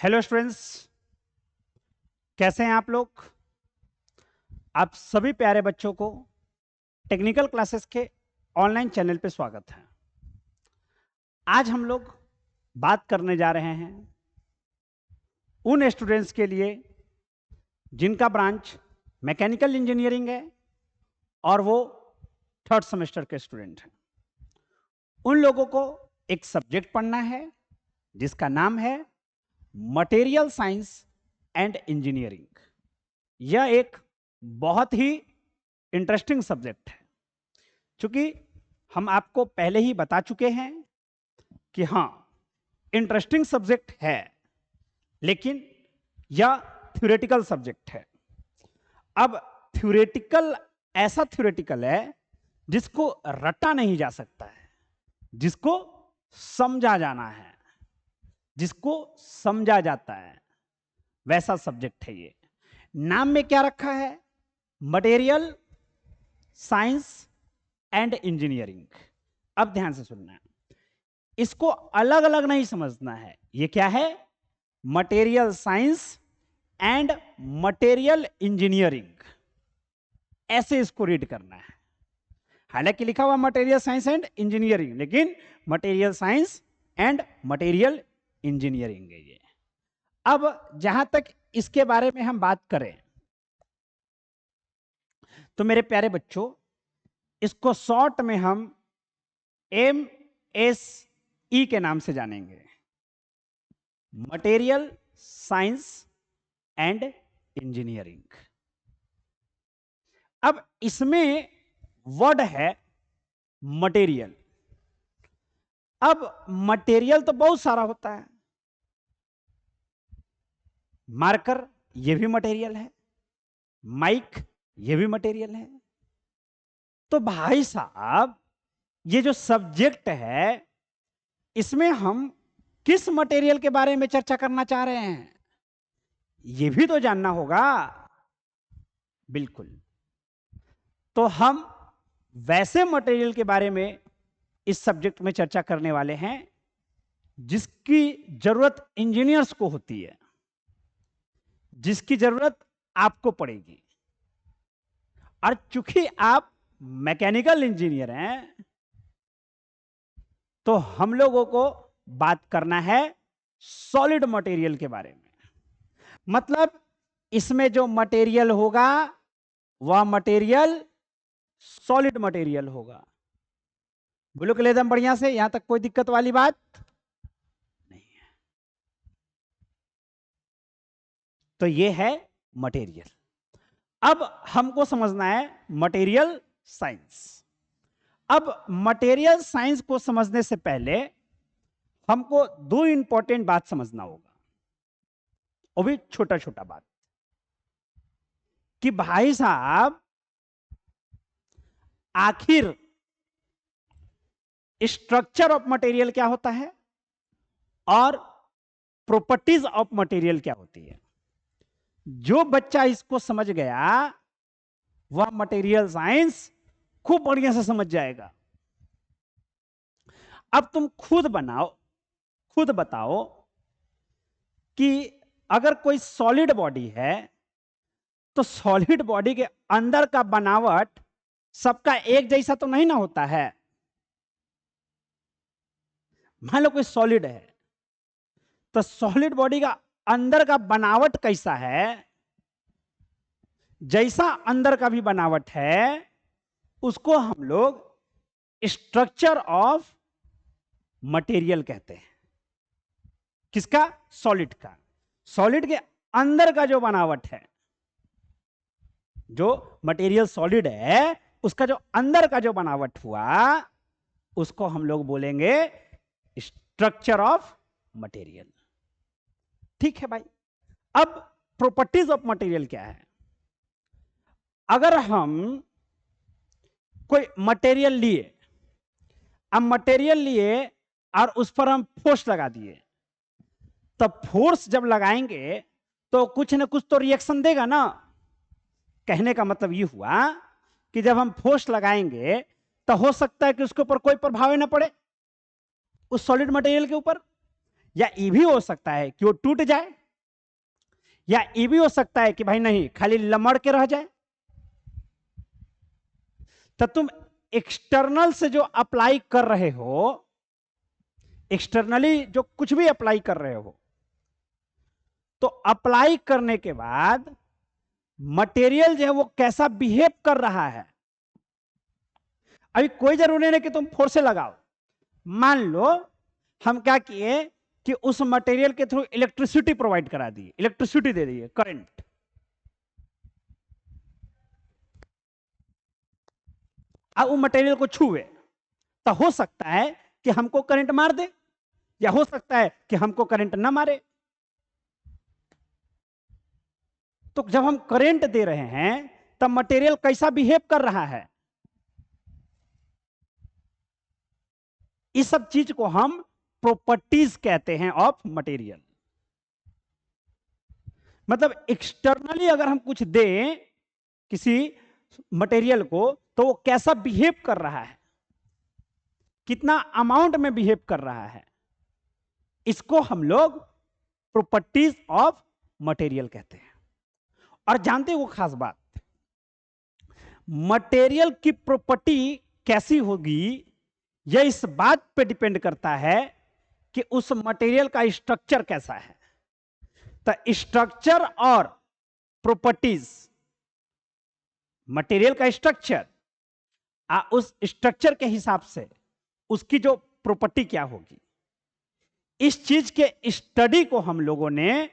Hello students, कैसे हैं आप लोग। आप सभी प्यारे बच्चों को टेक्निकल क्लासेस के ऑनलाइन चैनल पे स्वागत है। आज हम लोग बात करने जा रहे हैं उन स्टूडेंट्स के लिए जिनका ब्रांच मैकेनिकल इंजीनियरिंग है और वो थर्ड सेमेस्टर के स्टूडेंट हैं। उन लोगों को एक सब्जेक्ट पढ़ना है जिसका नाम है मटेरियल साइंस एंड इंजीनियरिंग। यह एक बहुत ही इंटरेस्टिंग सब्जेक्ट है, क्योंकि हम आपको पहले ही बता चुके हैं कि हाँ, इंटरेस्टिंग सब्जेक्ट है, लेकिन यह थ्योरेटिकल सब्जेक्ट है। अब थ्योरेटिकल ऐसा थ्योरेटिकल है जिसको रटा नहीं जा सकता है, जिसको समझा जाना है, जिसको समझा जाता है, वैसा सब्जेक्ट है ये। नाम में क्या रखा है? Material science and engineering. अब ध्यान से सुनना, इसको अलग अलग नहीं समझना है। ये क्या है? Material science and material engineering, ऐसे इसको रीड करना है। हालांकि लिखा हुआ मटेरियल साइंस एंड इंजीनियरिंग, लेकिन material science and material engineering है ये। अब जहां तक इसके बारे में हम बात करें तो मेरे प्यारे बच्चों, इसको शॉर्ट में हम MSE के नाम से जानेंगे, मटेरियल साइंस एंड इंजीनियरिंग। अब इसमें वर्ड है मटेरियल। अब मटेरियल तो बहुत सारा होता है। मार्कर ये भी मटेरियल है, माइक ये भी मटेरियल है। तो भाई साहब, ये जो सब्जेक्ट है इसमें हम किस मटेरियल के बारे में चर्चा करना चाह रहे हैं, ये भी तो जानना होगा। बिल्कुल, तो हम वैसे मटेरियल के बारे में इस सब्जेक्ट में चर्चा करने वाले हैं जिसकी जरूरत इंजीनियर्स को होती है, जिसकी जरूरत आपको पड़ेगी। और चूंकि आप मैकेनिकल इंजीनियर हैं, तो हम लोगों को बात करना है सॉलिड मटेरियल के बारे में। मतलब इसमें जो मटेरियल होगा वह मटेरियल सॉलिड मटेरियल होगा। बोलो कि एकदम बढ़िया से, यहां तक कोई दिक्कत वाली बात नहीं है। तो ये है मटेरियल। अब हमको समझना है मटेरियल साइंस। अब मटेरियल साइंस को समझने से पहले हमको दो इंपॉर्टेंट बात समझना होगा, वो भी छोटा छोटा बात, कि भाई साहब आखिर स्ट्रक्चर ऑफ मटेरियल क्या होता है और प्रॉपर्टीज ऑफ मटेरियल क्या होती है। जो बच्चा इसको समझ गया वह मटेरियल साइंस खूब बढ़िया से समझ जाएगा। अब तुम खुद बनाओ, खुद बताओ कि अगर कोई सॉलिड बॉडी है तो सॉलिड बॉडी के अंदर का बनावट सबका एक जैसा तो नहीं ना होता है। मान लो कोई सॉलिड है, तो सॉलिड बॉडी का अंदर का बनावट कैसा है, जैसा अंदर का भी बनावट है उसको हम लोग स्ट्रक्चर ऑफ मटेरियल कहते हैं। किसका? सॉलिड का। सॉलिड के अंदर का जो बनावट है, जो मटेरियल सॉलिड है उसका जो अंदर का जो बनावट हुआ, उसको हम लोग बोलेंगे स्ट्रक्चर ऑफ मटेरियल। ठीक है भाई। अब प्रॉपर्टीज ऑफ मटेरियल क्या है? अगर हम कोई मटेरियल लिए, अब मटेरियल लिए और उस पर हम फोर्स लगा दिए, तब फोर्स जब लगाएंगे तो कुछ ना कुछ तो रिएक्शन देगा ना। कहने का मतलब ये हुआ कि जब हम फोर्स लगाएंगे तो हो सकता है कि उसके ऊपर कोई प्रभाव ना पड़े, उस सॉलिड मटेरियल के ऊपर, या ये भी हो सकता है कि वो टूट जाए, या ये भी हो सकता है कि भाई नहीं खाली लमड़ के रह जाए। तो तुम एक्सटर्नल से जो अप्लाई कर रहे हो, एक्सटर्नली जो कुछ भी अप्लाई कर रहे हो, तो अप्लाई करने के बाद मटेरियल जो है वो कैसा बिहेव कर रहा है। अभी कोई जरूरी नहीं कि तुम फोर्स से लगाओ। मान लो हम क्या किए कि उस मटेरियल के थ्रू इलेक्ट्रिसिटी प्रोवाइड करा दी, इलेक्ट्रिसिटी दे दी, करंट। अब वो मटेरियल को छुए तो हो सकता है कि हमको करंट मार दे, या हो सकता है कि हमको करंट ना मारे। तो जब हम करंट दे रहे हैं तब मटेरियल कैसा बिहेव कर रहा है, इस सब चीज को हम प्रॉपर्टीज कहते हैं ऑफ मटेरियल। मतलब एक्सटर्नली अगर हम कुछ दें किसी मटेरियल को तो वो कैसा बिहेव कर रहा है, कितना अमाउंट में बिहेव कर रहा है, इसको हम लोग प्रॉपर्टीज ऑफ मटेरियल कहते हैं। और जानते हो खास बात, मटेरियल की प्रॉपर्टी कैसी होगी यह इस बात पे डिपेंड करता है कि उस मटेरियल का स्ट्रक्चर कैसा है। तो स्ट्रक्चर और प्रॉपर्टीज, मटेरियल का स्ट्रक्चर, उस स्ट्रक्चर के हिसाब से उसकी जो प्रॉपर्टी क्या होगी, इस चीज के स्टडी को हम लोगों ने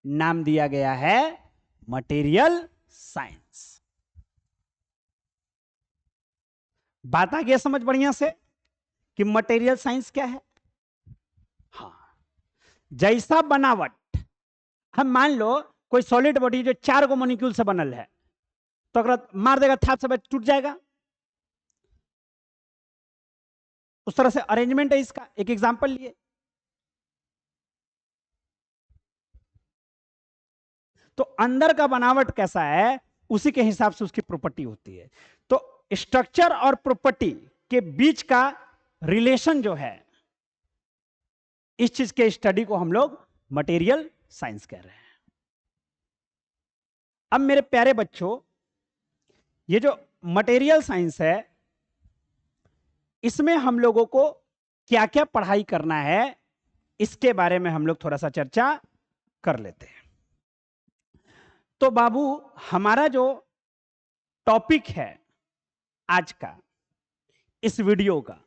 नाम दिया गया है मटेरियल साइंस। बात आ गया समझ बढ़िया से कि मटेरियल साइंस क्या है। हाँ, जैसा बनावट, हम मान लो कोई सॉलिड बॉडी जो 4 गो मॉलिक्यूल से बनल है, तो अगर मार देगा थाप से टूट जाएगा। उस तरह से अरेंजमेंट है इसका। एक एग्जांपल लिए, तो अंदर का बनावट कैसा है उसी के हिसाब से उसकी प्रॉपर्टी होती है। तो स्ट्रक्चर और प्रॉपर्टी के बीच का रिलेशन जो है, इस चीज के स्टडी को हम लोग मटेरियल साइंस कह रहे हैं। अब मेरे प्यारे बच्चों, ये जो मटेरियल साइंस है, इसमें हम लोगों को क्या क्या पढ़ाई करना है इसके बारे में हम लोग थोड़ा सा चर्चा कर लेते हैं। तो बाबू, हमारा जो टॉपिक है आज का इस वीडियो का,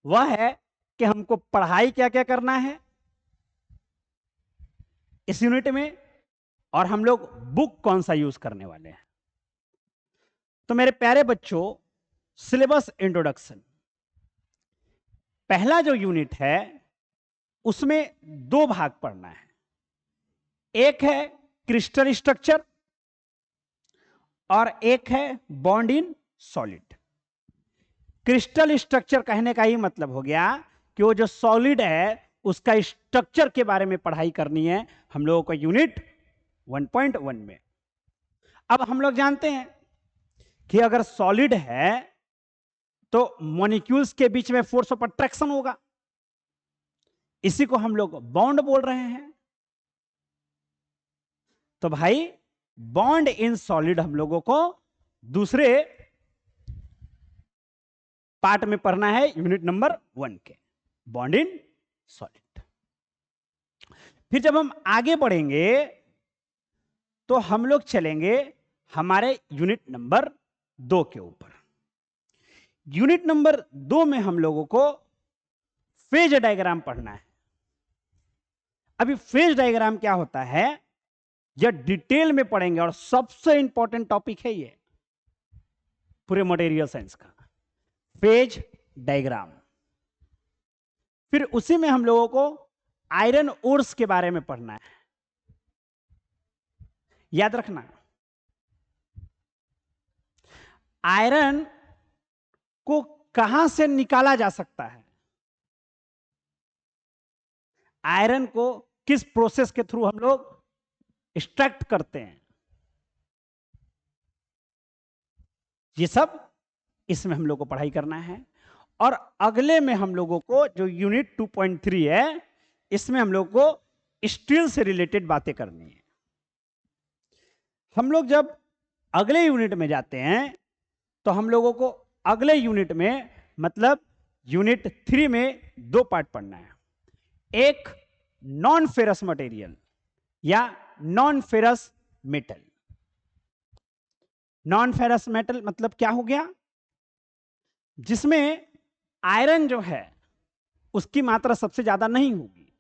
वह है कि हमको पढ़ाई क्या क्या करना है इस यूनिट में, और हम लोग बुक कौन सा यूज करने वाले हैं। तो मेरे प्यारे बच्चों, सिलेबस इंट्रोडक्शन पहला जो यूनिट है उसमें 2 भाग पढ़ना है। एक है क्रिस्टल स्ट्रक्चर और एक है bond in solid. Crystal structure कहने का ही मतलब हो गया कि वो जो सॉलिड है उसका स्ट्रक्चर के बारे में पढ़ाई करनी है हम लोगों को यूनिट 1.1 में। अब हम लोग जानते हैं कि अगर सॉलिड है तो मॉलिक्यूल्स के बीच में फोर्स ऑफ अट्रैक्शन होगा, इसी को हम लोग बॉन्ड बोल रहे हैं। तो भाई बॉन्ड इन सॉलिड हम लोगों को दूसरे पार्ट में पढ़ना है यूनिट नंबर 1 के, बॉन्ड इन सॉलिड। फिर जब हम आगे बढ़ेंगे तो हम लोग चलेंगे हमारे यूनिट नंबर 2 के ऊपर। यूनिट नंबर 2 में हम लोगों को फेज डायग्राम पढ़ना है। अभी फेज डायग्राम क्या होता है यह डिटेल में पढ़ेंगे, और सबसे इंपॉर्टेंट टॉपिक है ये पूरे मटेरियल साइंस का, फेज डायग्राम। फिर उसी में हम लोगों को आयरन ओर्स के बारे में पढ़ना है। याद रखना, आयरन को कहां से निकाला जा सकता है, आयरन को किस प्रोसेस के थ्रू हम लोग एक्सट्रैक्ट करते हैं, ये सब इसमें हम लोग को पढ़ाई करना है। और अगले में हम लोगों को जो यूनिट 2.3 है इसमें हम लोग को स्टील से रिलेटेड बातें करनी है। हम लोग जब अगले यूनिट में जाते हैं तो हम लोगों को अगले यूनिट में मतलब यूनिट 3 में 2 पार्ट पढ़ना है। एक नॉन फेरस मटेरियल या non ferrous metal. Non ferrous metal मतलब क्या हो गया? जिसमें आयरन जो है उसकी मात्रा सबसे ज्यादा नहीं होगी,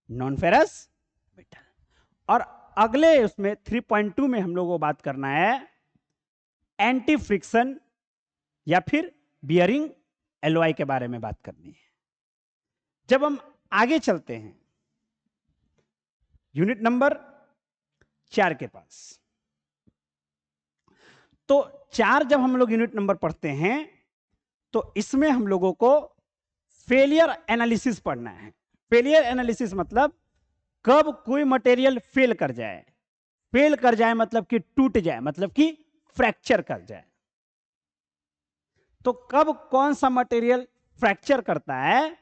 नॉन फेरस मेटल। और अगले उसमें 3.2 में हम लोगों को बात करना है एंटी फ्रिक्शन या फिर बियरिंग एलॉय के बारे में बात करनी है। जब हम आगे चलते हैं यूनिट नंबर 4 के पास, तो 4 जब हम लोग यूनिट नंबर पढ़ते हैं तो इसमें हम लोगों को फेलियर एनालिसिस पढ़ना है। फेलियर एनालिसिस मतलब कब कोई मटेरियल फेल कर जाए। फेल कर जाए मतलब कि टूट जाए, मतलब कि फ्रैक्चर कर जाए। तो कब कौन सा मटेरियल फ्रैक्चर करता है,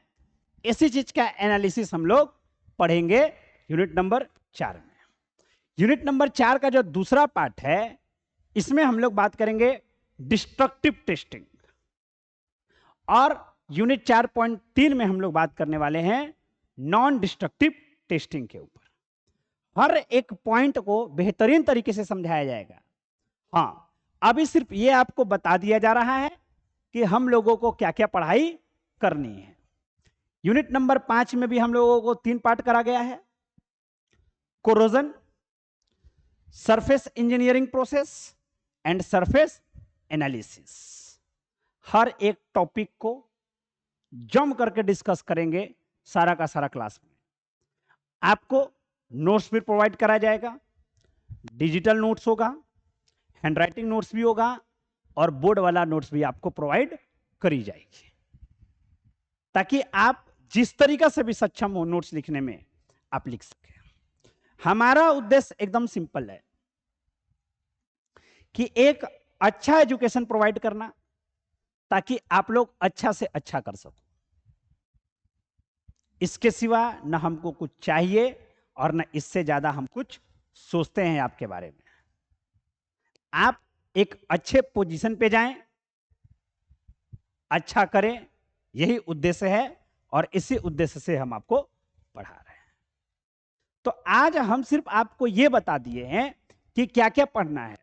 इसी चीज का एनालिसिस हम लोग पढ़ेंगे यूनिट नंबर 4 में। यूनिट नंबर 4 का जो दूसरा पार्ट है, इसमें हम लोग बात करेंगे डिस्ट्रक्टिव टेस्टिंग। और यूनिट 4.3 में हम लोग बात करने वाले हैं नॉन डिस्ट्रक्टिव टेस्टिंग के ऊपर। हर एक पॉइंट को बेहतरीन तरीके से समझाया जाएगा। हाँ, अभी सिर्फ ये आपको बता दिया जा रहा है कि हम लोगों को क्या क्या पढ़ाई करनी है। यूनिट नंबर 5 में भी हम लोगों को 3 पार्ट करा गया है। Corrosion, surface engineering process and surface analysis. हर एक टॉपिक को जम करके डिस्कस करेंगे सारा का सारा क्लास में। आपको नोट्स भी प्रोवाइड करा जाएगा, डिजिटल नोट्स होगा, हैंडराइटिंग नोट्स भी होगा और बोर्ड वाला नोट्स भी आपको प्रोवाइड करी जाएगी, ताकि आप जिस तरीका से भी सक्षम हो नोट्स लिखने में आप लिख सकें। हमारा उद्देश्य एकदम सिंपल है कि एक अच्छा एजुकेशन प्रोवाइड करना, ताकि आप लोग अच्छा से अच्छा कर सको। इसके सिवा न हमको कुछ चाहिए और न इससे ज्यादा हम कुछ सोचते हैं आपके बारे में। आप एक अच्छे पोजीशन पे जाएं, अच्छा करें, यही उद्देश्य है और इसी उद्देश्य से हम आपको पढ़ा रहे हैं। तो आज हम सिर्फ आपको यह बता दिए हैं कि क्या क्या पढ़ना है।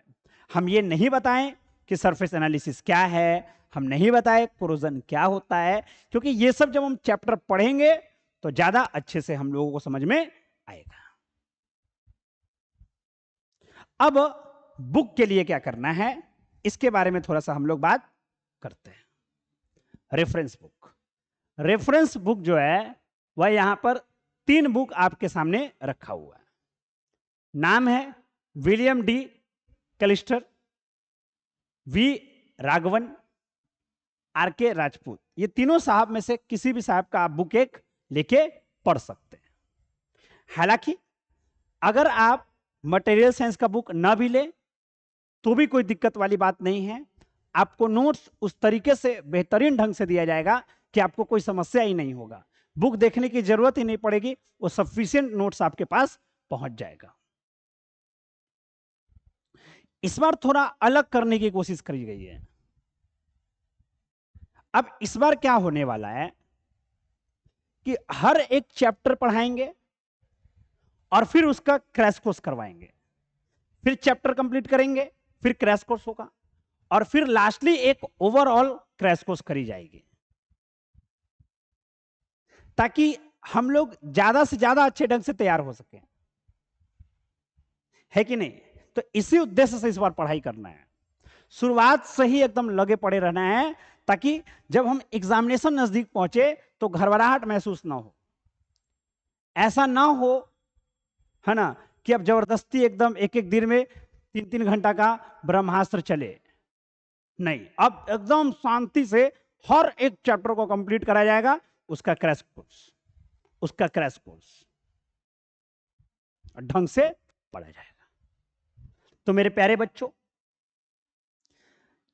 हम ये नहीं बताएं कि सरफेस एनालिसिस क्या है, हम नहीं बताएं कोरोजन क्या होता है, क्योंकि ये सब जब हम चैप्टर पढ़ेंगे तो ज्यादा अच्छे से हम लोगों को समझ में आएगा। अब बुक के लिए क्या करना है, इसके बारे में थोड़ा सा हम लोग बात करते हैं। Reference book. रेफरेंस बुक जो है वह यहां पर 3 बुक आपके सामने रखा हुआ है। नाम है William D Callister, V Raghavan, R K Rajput. ये तीनों साहब में से किसी भी साहब का आप बुक एक लेके पढ़ सकते हैं। हालांकि अगर आप मटेरियल साइंस का बुक ना भी ले तो भी कोई दिक्कत वाली बात नहीं है। आपको नोट्स उस तरीके से बेहतरीन ढंग से दिया जाएगा कि आपको कोई समस्या ही नहीं होगा। बुक देखने की जरूरत ही नहीं पड़ेगी, वो सफिशिएंट नोट्स आपके पास पहुंच जाएगा। इस बार थोड़ा अलग करने की कोशिश करी गई है। अब इस बार क्या होने वाला है कि हर एक चैप्टर पढ़ाएंगे और फिर उसका क्रैश कोर्स करवाएंगे, फिर चैप्टर कंप्लीट करेंगे, फिर क्रैश कोर्स होगा और फिर लास्टली एक ओवरऑल क्रैश कोर्स करी जाएगी, ताकि हम लोग ज्यादा से ज्यादा अच्छे ढंग से तैयार हो सके, है कि नहीं? तो इसी उद्देश्य से इस बार पढ़ाई करना है। शुरुआत से ही एकदम लगे पड़े रहना है, ताकि जब हम एग्जामिनेशन नजदीक पहुंचे तो घबराहट महसूस ना हो। ऐसा ना हो, है ना, कि अब जबरदस्ती एकदम एक एक दिन में 3-3 घंटा का ब्रह्मास्त्र चले। नहीं, अब एकदम शांति से हर एक चैप्टर को कंप्लीट कराया जाएगा, उसका क्रैश कोर्स ढंग से पढ़ा जाएगा। तो मेरे प्यारे बच्चों,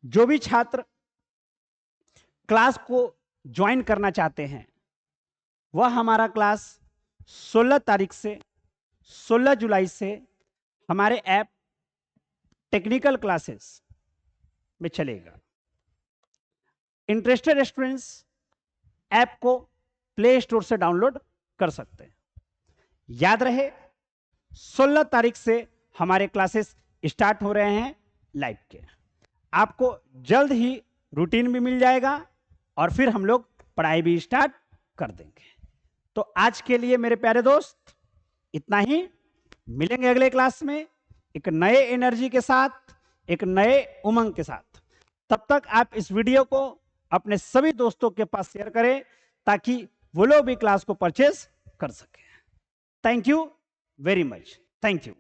जो भी छात्र क्लास को ज्वाइन करना चाहते हैं वह हमारा क्लास 16 तारीख से 16 जुलाई से हमारे ऐप टेक्निकल क्लासेस में चलेगा। इंटरेस्टेड स्टूडेंट्स ऐप को प्ले स्टोर से डाउनलोड कर सकते हैं। याद रहे 16 तारीख से हमारे क्लासेस स्टार्ट हो रहे हैं लाइव के। आपको जल्द ही रूटीन भी मिल जाएगा और फिर हम लोग पढ़ाई भी स्टार्ट कर देंगे। तो आज के लिए मेरे प्यारे दोस्त इतना ही। मिलेंगे अगले क्लास में एक नए एनर्जी के साथ, एक नए उमंग के साथ। तब तक आप इस वीडियो को अपने सभी दोस्तों के पास शेयर करें ताकि वो लोग भी क्लास को परचेज कर सकें। Thank you very much. Thank you.